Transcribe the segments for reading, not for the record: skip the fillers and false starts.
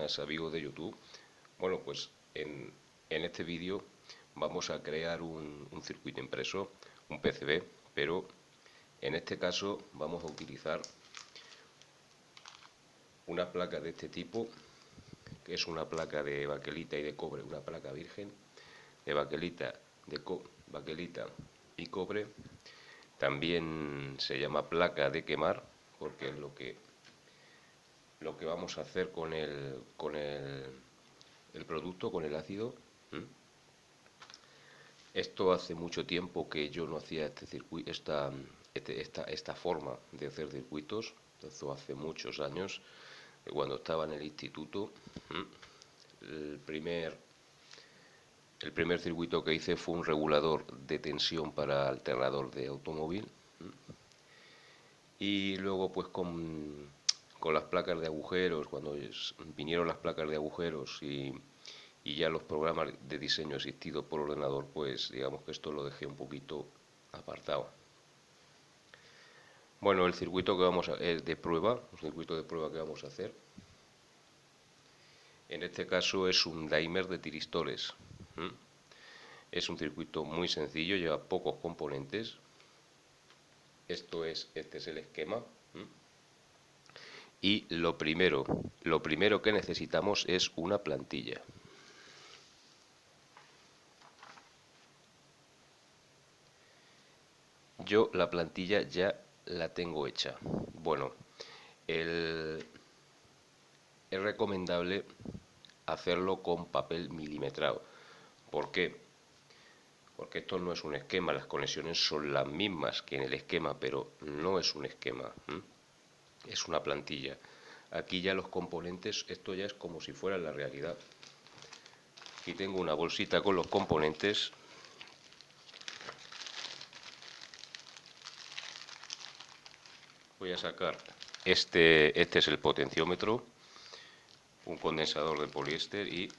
buenas, amigos de YouTube. Bueno, pues en este vídeo vamos a crear un circuito impreso, un PCB, pero en este caso vamos a utilizar una placa de este tipo, que es una placa de baquelita y de cobre, una placa virgen de baquelita, baquelita y cobre. También se llama placa de quemar, porque es lo que vamos a hacer con el producto, con el ácido. Esto hace mucho tiempo que yo no hacía este circuito, esta forma de hacer circuitos. Esto hace muchos años, cuando estaba en el instituto. El primer circuito que hice fue un regulador de tensión para alternador de automóvil. Y luego pues con las placas de agujeros, cuando vinieron las placas de agujeros y ya los programas de diseño asistido por ordenador, pues digamos que esto lo dejé un poquito apartado. Bueno, el circuito que vamos a de prueba, el circuito de prueba que vamos a hacer, en este caso es un dimer de tiristoles. Es un circuito muy sencillo, lleva pocos componentes. Este es el esquema. Y lo primero que necesitamos es una plantilla. Yo la plantilla ya la tengo hecha. Bueno, es recomendable hacerlo con papel milimetrado. ¿Por qué? Porque esto no es un esquema, las conexiones son las mismas que en el esquema, pero no es un esquema, es una plantilla. Aquí ya los componentes, esto ya es como si fuera la realidad. Aquí tengo una bolsita con los componentes. Voy a sacar, este es el potenciómetro, un condensador de poliéster y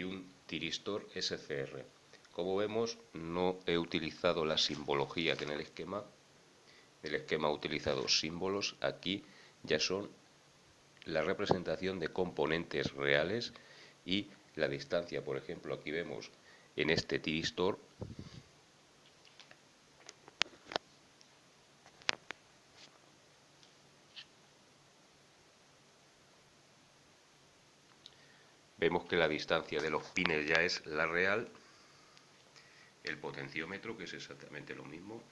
un tiristor SCR. Como vemos, no he utilizado la simbología que en el esquema. El esquema ha utilizado símbolos. Aquí ya son la representación de componentes reales y la distancia. Por ejemplo, aquí vemos en este tiristor vemos que la distancia de los pines ya es la real. El potenciómetro, que es exactamente lo mismo.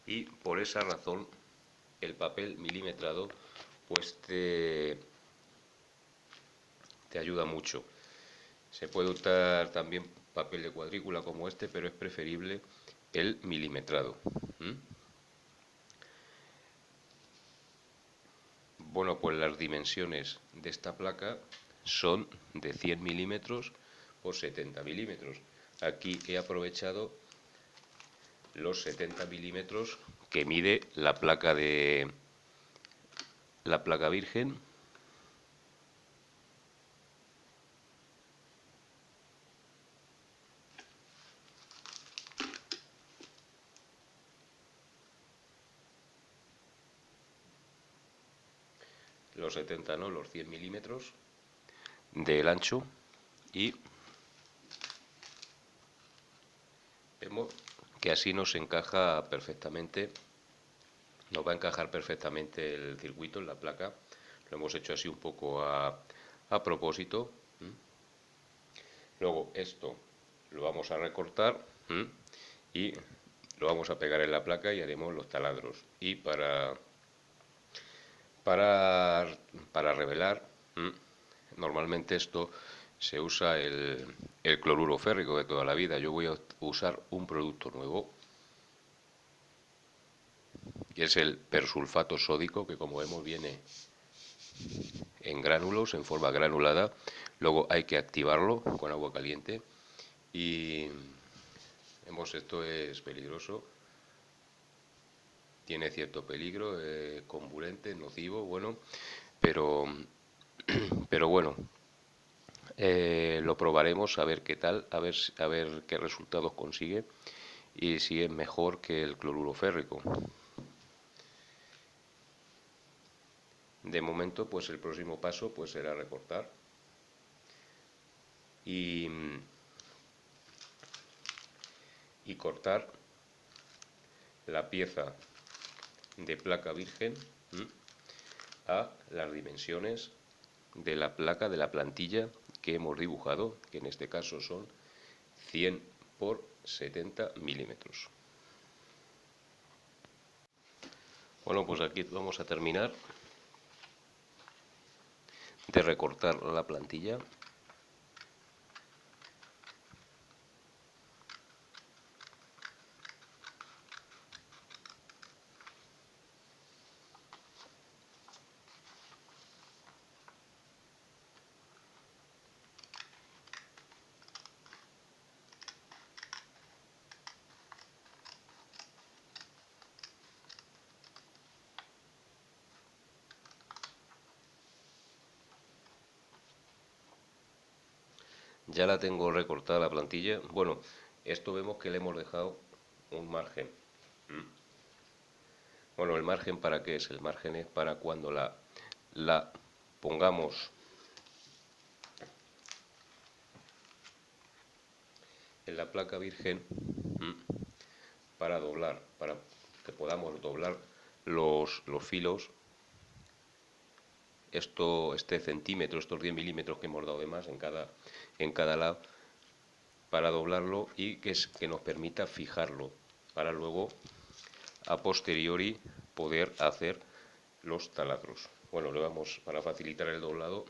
Y por esa razón el papel milimetrado pues te ayuda mucho. Se puede usar también papel de cuadrícula como este, pero es preferible el milimetrado. Bueno, pues las dimensiones de esta placa son de 100 milímetros por 70 milímetros. Aquí he aprovechado los 70 milímetros que mide la placa virgen. Los 70 no, los 100 milímetros del ancho, y vemos que así nos encaja perfectamente, nos va a encajar perfectamente el circuito en la placa. Lo hemos hecho así un poco a propósito. Luego esto lo vamos a recortar y lo vamos a pegar en la placa y haremos los taladros. Y para revelar, normalmente esto se usa el cloruro férrico de toda la vida. Yo voy a usar un producto nuevo, que es el persulfato sódico, que como vemos viene en gránulos, en forma granulada. Luego hay que activarlo con agua caliente y vemos, esto es peligroso, tiene cierto peligro, comburente, nocivo, bueno, pero bueno, Lo probaremos a ver qué tal, a ver qué resultados consigue y si es mejor que el cloruro férrico. De momento, pues el próximo paso pues será recortar y, y cortar la pieza de placa virgen a las dimensiones de la placa de la plantilla que hemos dibujado, que en este caso son 100 por 70 milímetros. Bueno, pues aquí vamos a terminar de recortar la plantilla. Ya la tengo recortada la plantilla. Bueno, esto vemos que le hemos dejado un margen. Bueno, ¿el margen para qué es? El margen es para cuando la pongamos en la placa virgen para doblar, para que podamos doblar los filos, este centímetro, estos 10 milímetros que hemos dado de más en cada lado, para doblarlo y que nos permita fijarlo, para luego, a posteriori, poder hacer los taladros. Bueno, le vamos, para facilitar el doblado,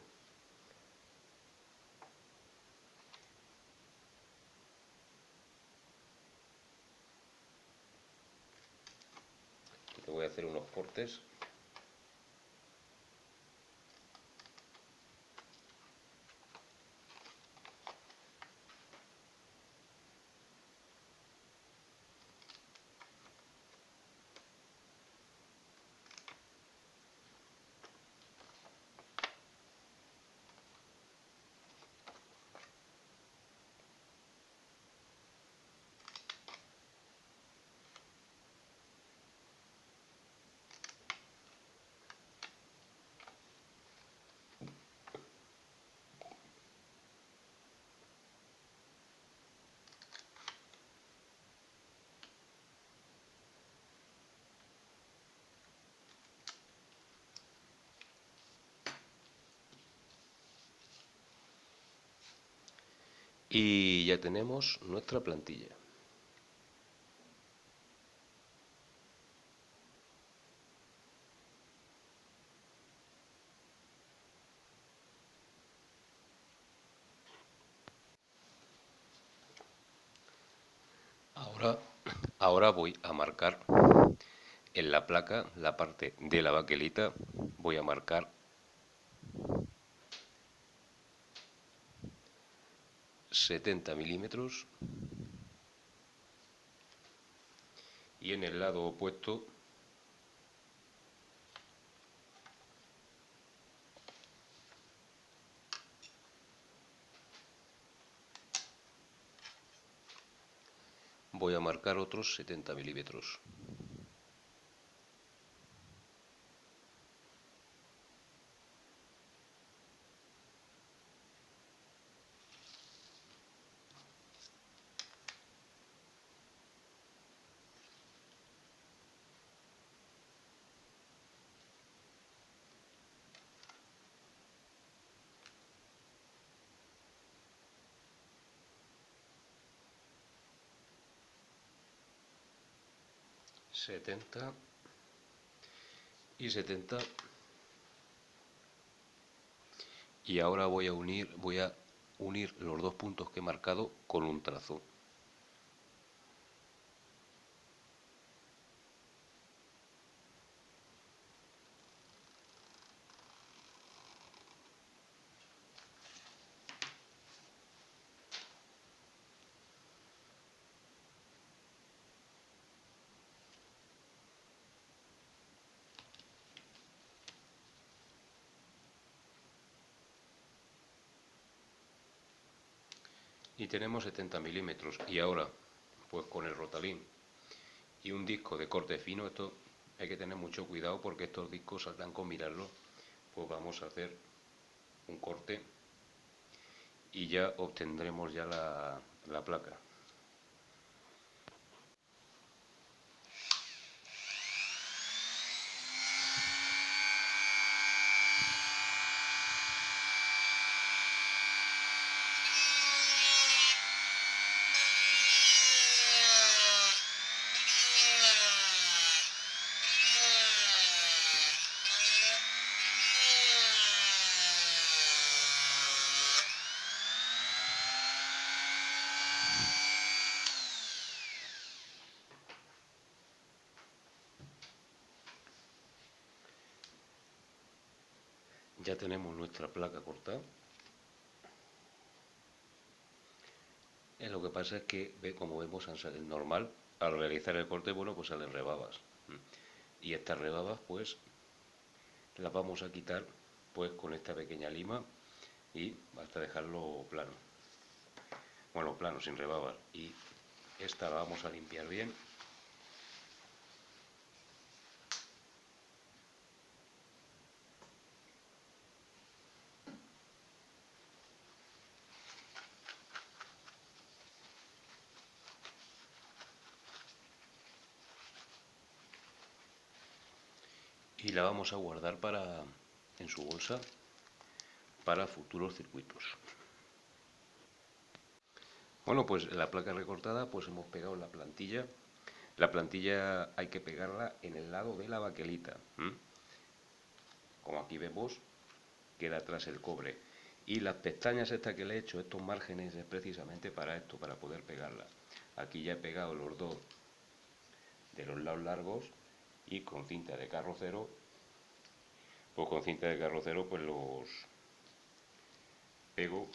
le voy a hacer unos cortes. Y ya tenemos nuestra plantilla. Ahora, ahora voy a marcar en la placa, la parte de la baquelita, voy a marcar 70 milímetros y en el lado opuesto voy a marcar otros 70 milímetros. Setenta y 70. Y ahora voy a unir los dos puntos que he marcado con un trazo. Y tenemos 70 milímetros. Y ahora, pues con el Rotalin y un disco de corte fino, esto hay que tener mucho cuidado porque estos discos saltan con mirarlo. Pues vamos a hacer un corte y ya obtendremos ya la placa. Ya tenemos nuestra placa cortada. Lo que pasa es que, como vemos, normal, al realizar el corte, bueno, pues salen rebabas. Y estas rebabas, pues, las vamos a quitar, pues, con esta pequeña lima y basta dejarlo plano. Bueno, plano, sin rebabas. Y esta la vamos a limpiar bien. Y la vamos a guardar en su bolsa para futuros circuitos. Bueno, pues la placa recortada, pues hemos pegado la plantilla. La plantilla hay que pegarla en el lado de la baquelita. Como aquí vemos, queda atrás el cobre. Y las pestañas estas que le he hecho, estos márgenes, es precisamente para esto, para poder pegarla. Aquí ya he pegado los dos de los lados largos y con cinta de carrocero, pues con cinta de carrocero pues los pego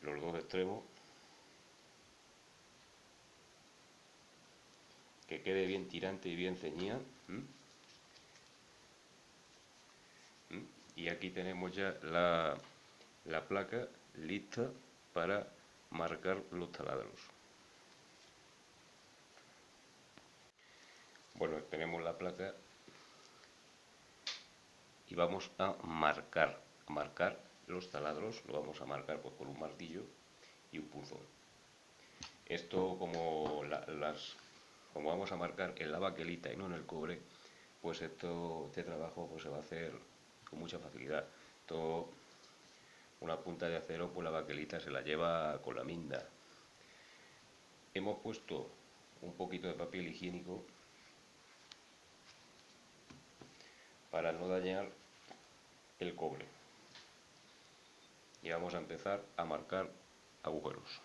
los dos extremos, que quede bien tirante y bien ceñida. Y aquí tenemos ya la placa lista para marcar los taladros. Bueno, tenemos la placa y vamos a marcar los taladros. Lo vamos a marcar pues con un martillo y un punzón. Esto como vamos a marcar en la baquelita y no en el cobre, pues este trabajo pues se va a hacer con mucha facilidad. Una punta de acero, pues la baquelita se la lleva con la minda. Hemos puesto un poquito de papel higiénico para no dañar el cobre. Y vamos a empezar a marcar agujeros.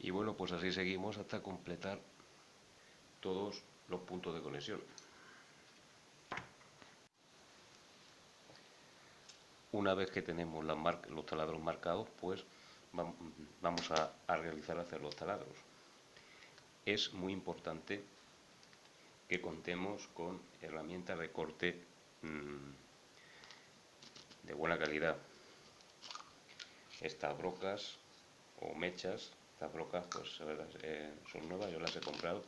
Y bueno, pues así seguimos hasta completar todos los puntos de conexión. Una vez que tenemos los taladros marcados, pues vamos a realizar hacer los taladros. Es muy importante que contemos con herramientas de corte de buena calidad. Estas brocas o mechas Estas brocas pues son nuevas, yo las he comprado.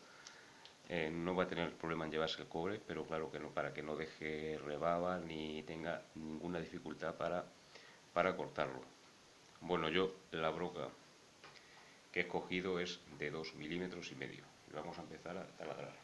No va a tener problema en llevarse el cobre, pero claro que no, para que no deje rebaba ni tenga ninguna dificultad para cortarlo. Bueno, yo la broca que he escogido es de 2,5 milímetros y vamos a empezar a taladrar.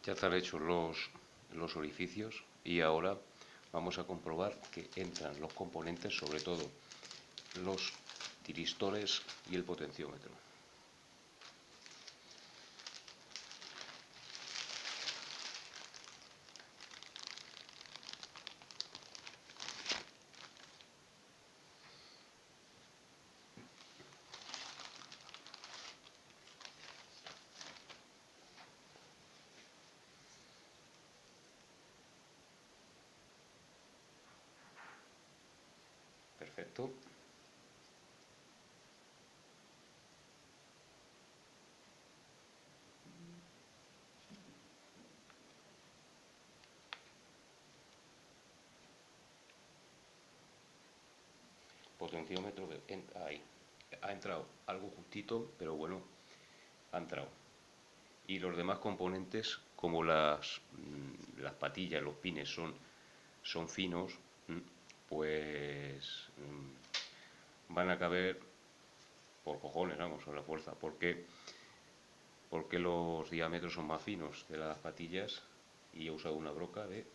Ya están hechos los orificios y ahora vamos a comprobar que entran los componentes, sobre todo los tiristores y el potenciómetro. Perfecto. Potenciómetro ahí. Ha entrado algo justito, pero bueno, ha entrado. Y los demás componentes, como las patillas, los pines son finos, pues van a caber por cojones, vamos, a la fuerza. Porque los diámetros son más finos de las patillas y he usado una broca de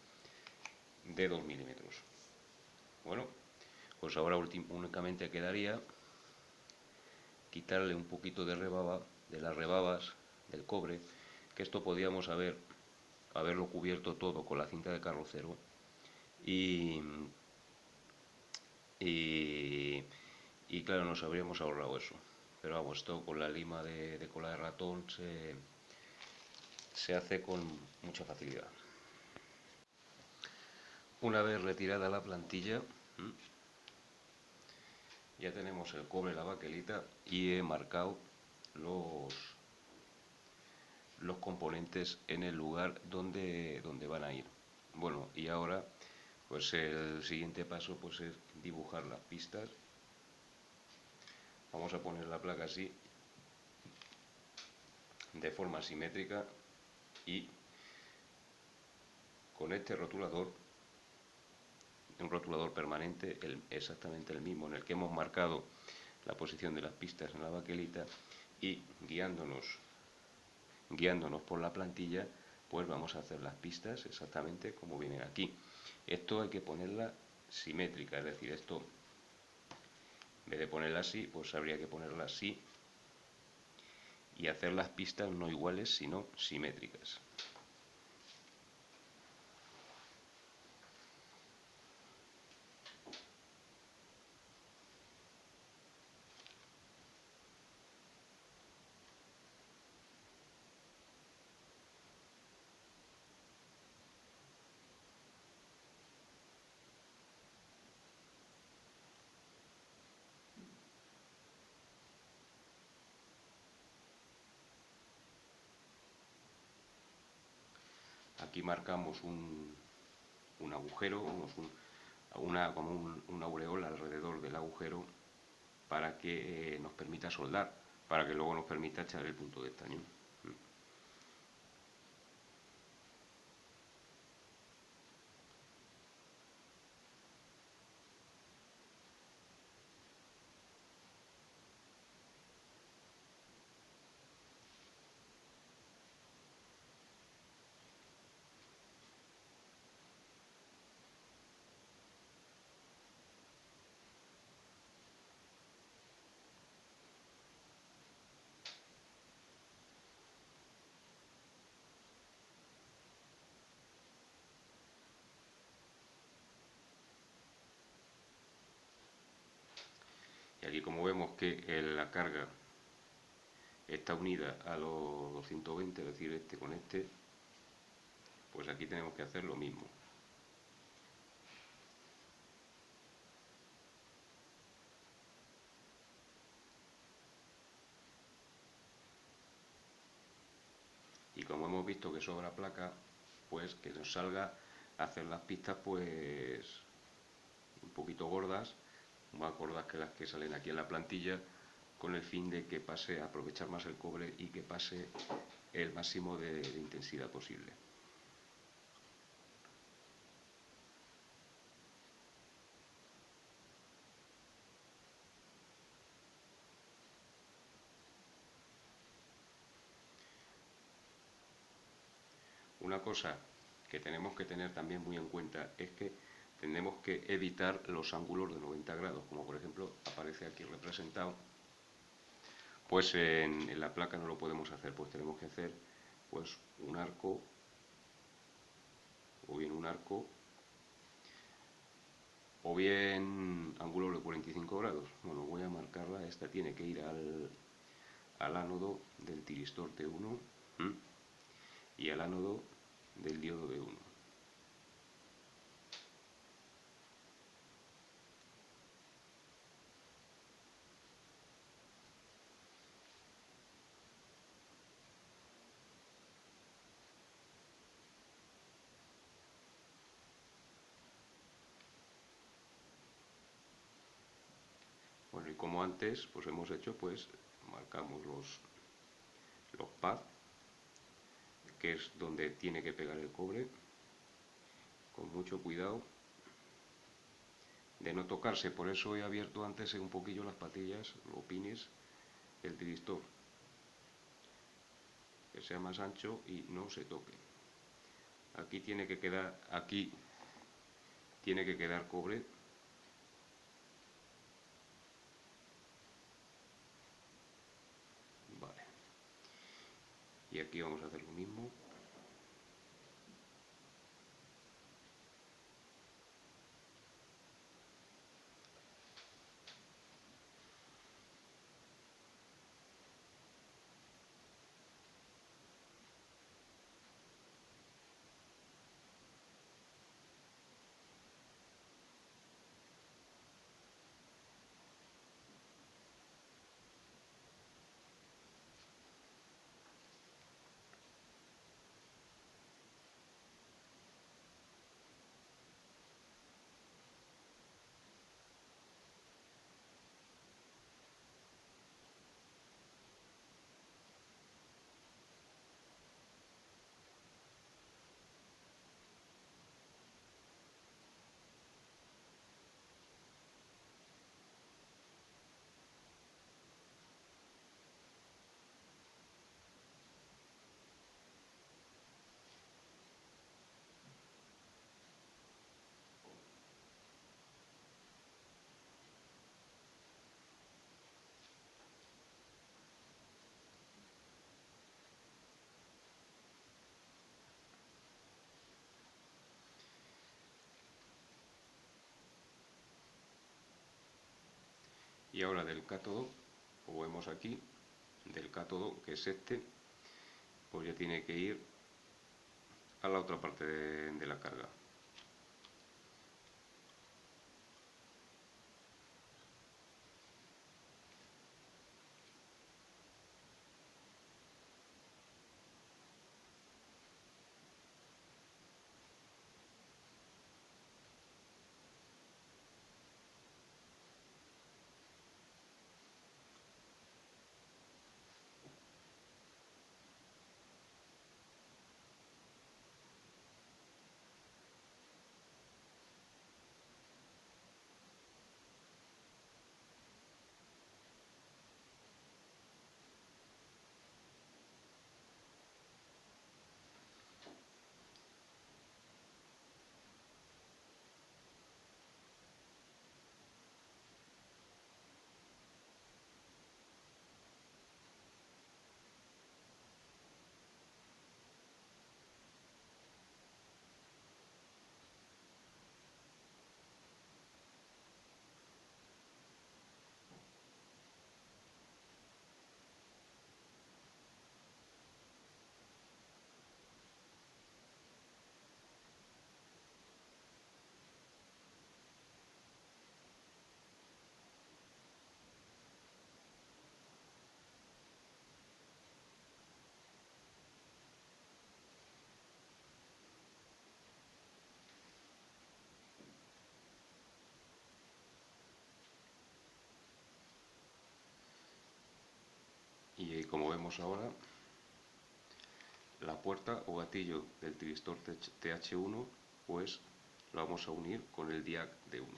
2 milímetros. Bueno, pues ahora únicamente quedaría quitarle un poquito de rebaba, de las rebabas del cobre, que esto podíamos haberlo cubierto todo con la cinta de carrocero y, y, y claro, nos habríamos ahorrado eso. Pero vamos, esto con la lima de cola de ratón se hace con mucha facilidad. Una vez retirada la plantilla, ya tenemos el cobre, la baquelita y he marcado los componentes en el lugar donde van a ir. Bueno, y ahora pues el siguiente paso pues es dibujar las pistas. Vamos a poner la placa así, de forma simétrica, y con este rotulador, un rotulador permanente, exactamente el mismo en el que hemos marcado la posición de las pistas en la baquelita, y guiándonos por la plantilla, pues vamos a hacer las pistas exactamente como vienen aquí. Esto hay que ponerla simétrica, es decir, esto en vez de ponerla así, pues habría que ponerla así y hacer las pistas no iguales, sino simétricas. Aquí marcamos un agujero, como un aureola alrededor del agujero para que nos permita soldar, para que luego nos permita echar el punto de estaño. Y aquí, como vemos que la carga está unida a los 220, es decir, este con este, pues aquí tenemos que hacer lo mismo. Y como hemos visto que sobra placa, pues que nos salga a hacer las pistas pues un poquito gordas, más gordas que las que salen aquí en la plantilla, con el fin de que pase a aprovechar más el cobre y que pase el máximo de intensidad posible. Una cosa que tenemos que tener también muy en cuenta es que tenemos que evitar los ángulos de 90 grados, como por ejemplo aparece aquí representado. Pues en la placa no lo podemos hacer, pues tenemos que hacer pues un arco, o bien un arco, o bien ángulo de 45 grados. Bueno, voy a marcarla, esta tiene que ir al ánodo del tiristor T1 y al ánodo del diodo D1. como antes pues hemos hecho, pues marcamos los pads, que es donde tiene que pegar el cobre, con mucho cuidado de no tocarse. Por eso he abierto antes un poquillo las patillas, los pines del tristor, que sea más ancho y no se toque. Aquí tiene que quedar cobre. Vale. Y aquí vamos a hacer lo mismo. Y ahora del cátodo, como vemos aquí, del cátodo, que es este, pues ya tiene que ir a la otra parte de la carga. Y como vemos ahora, la puerta o gatillo del tristor TH1, pues lo vamos a unir con el diag de 1.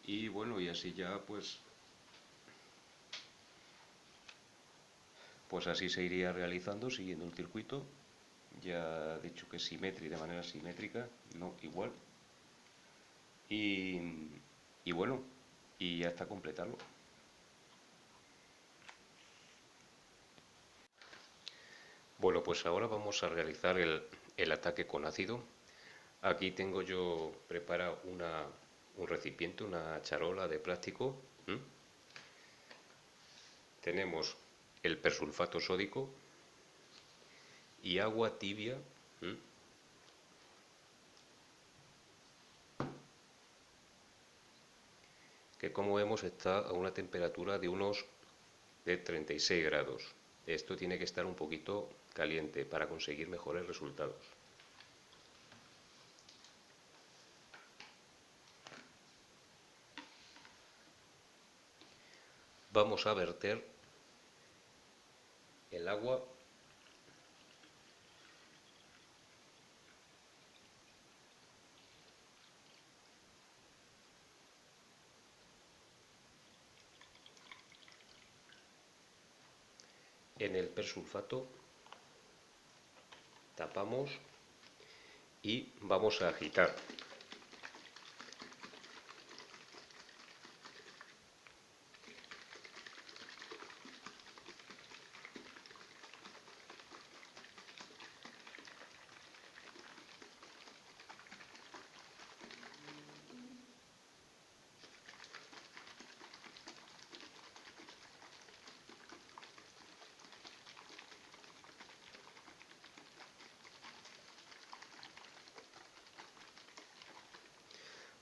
Y bueno, y así ya pues así se iría realizando siguiendo el circuito. Ya he dicho que es simétrico, de manera simétrica, no igual. Y bueno, y ya está completarlo. Bueno, pues ahora vamos a realizar el ataque con ácido. Aquí tengo yo preparado un recipiente, una charola de plástico. Tenemos el persulfato sódico y agua tibia. Que como vemos está a una temperatura de unos 36 grados. Esto tiene que estar un poquito caliente para conseguir mejores resultados. Vamos a verter el agua en el persulfato, tapamos y vamos a agitar.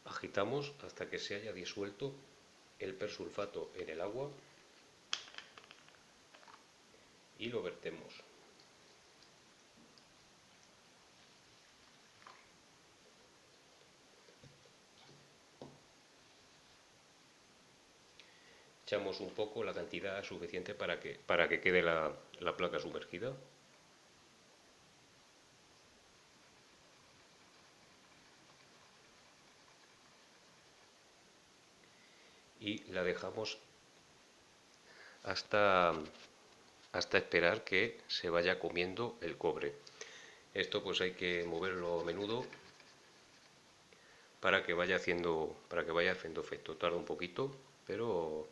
Agitamos hasta que se haya disuelto el persulfato en el agua y lo vertemos. Echamos un poco, la cantidad suficiente para que quede la placa sumergida. Y la dejamos hasta esperar que se vaya comiendo el cobre. Esto pues hay que moverlo a menudo para que vaya haciendo efecto. Tarda un poquito, pero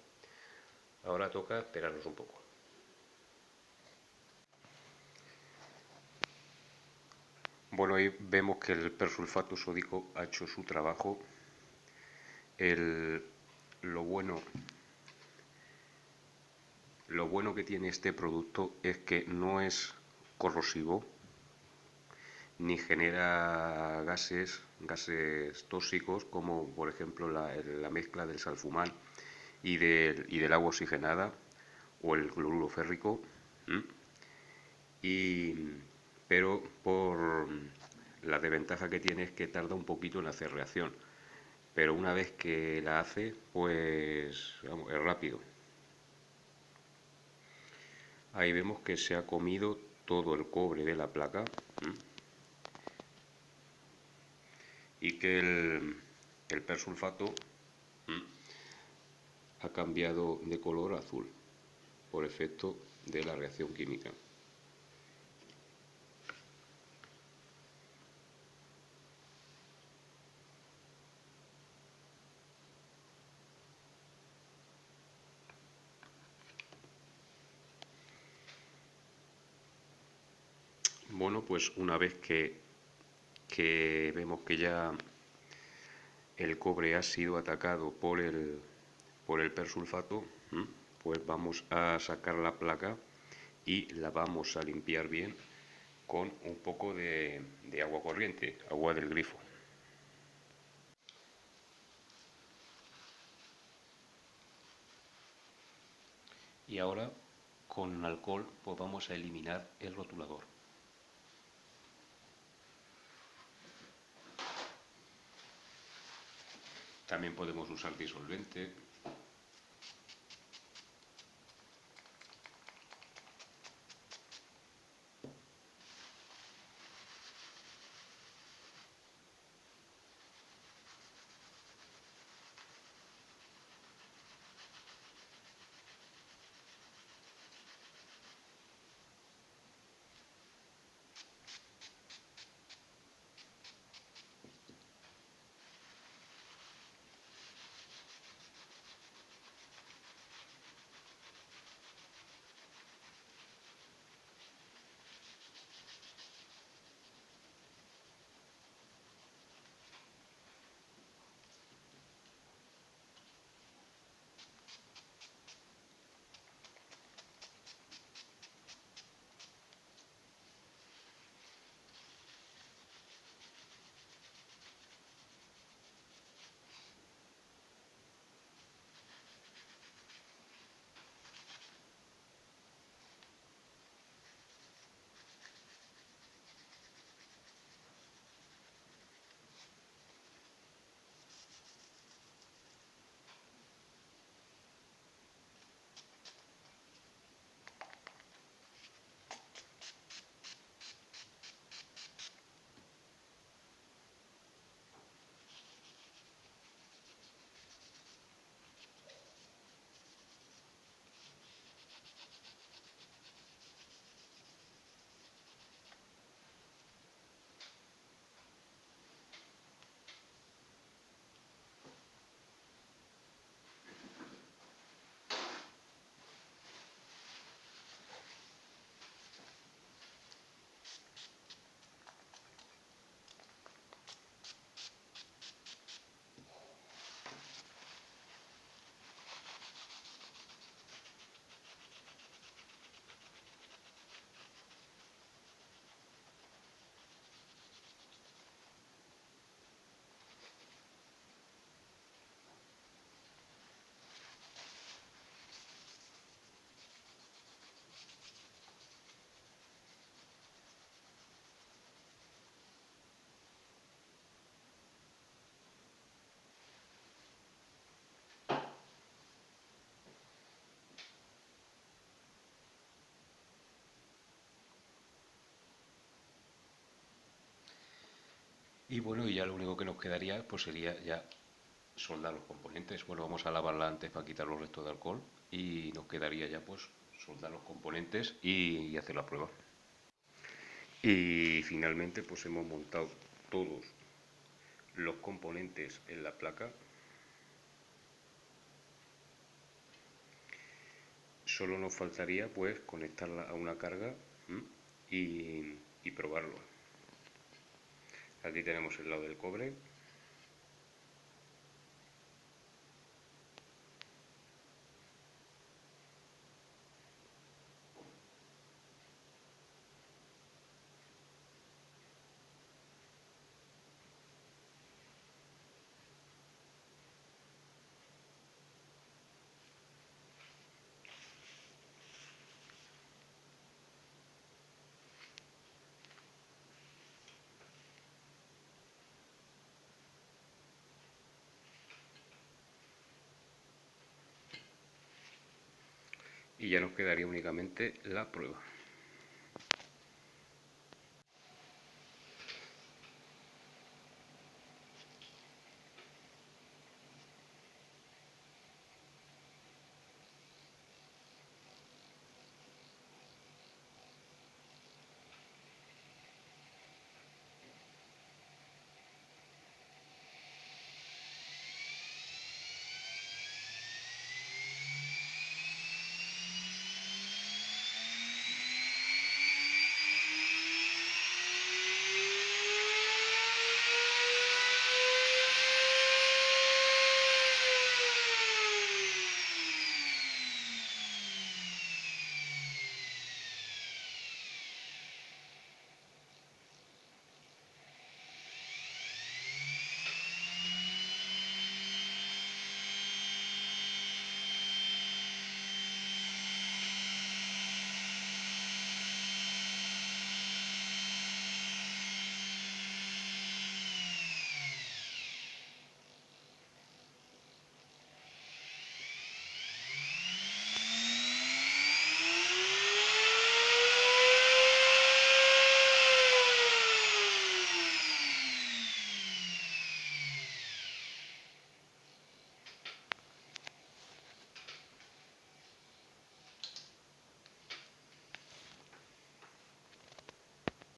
ahora toca esperarnos un poco. Bueno, ahí vemos que el persulfato sódico ha hecho su trabajo. Lo bueno que tiene este producto es que no es corrosivo ni genera gases tóxicos como por ejemplo la mezcla del salfumán y del agua oxigenada o el cloruro férrico. Pero por la desventaja que tiene es que tarda un poquito en hacer reacción, pero una vez que la hace, pues vamos, es rápido. Ahí vemos que se ha comido todo el cobre de la placa y que el persulfato ha cambiado de color a azul por efecto de la reacción química. Bueno, pues una vez que vemos que ya el cobre ha sido atacado por el persulfato, pues vamos a sacar la placa y la vamos a limpiar bien con un poco de agua corriente, agua del grifo. Y ahora con alcohol pues vamos a eliminar el rotulador. También podemos usar disolvente. Y bueno, y ya lo único que nos quedaría pues sería ya soldar los componentes. Bueno, vamos a lavarla antes para quitar los restos de alcohol y nos quedaría ya pues soldar los componentes y hacer la prueba. Y finalmente pues hemos montado todos los componentes en la placa. Solo nos faltaría pues conectarla a una carga y probarlo. Aquí tenemos el lado del cobre. Y ya nos quedaría únicamente la prueba.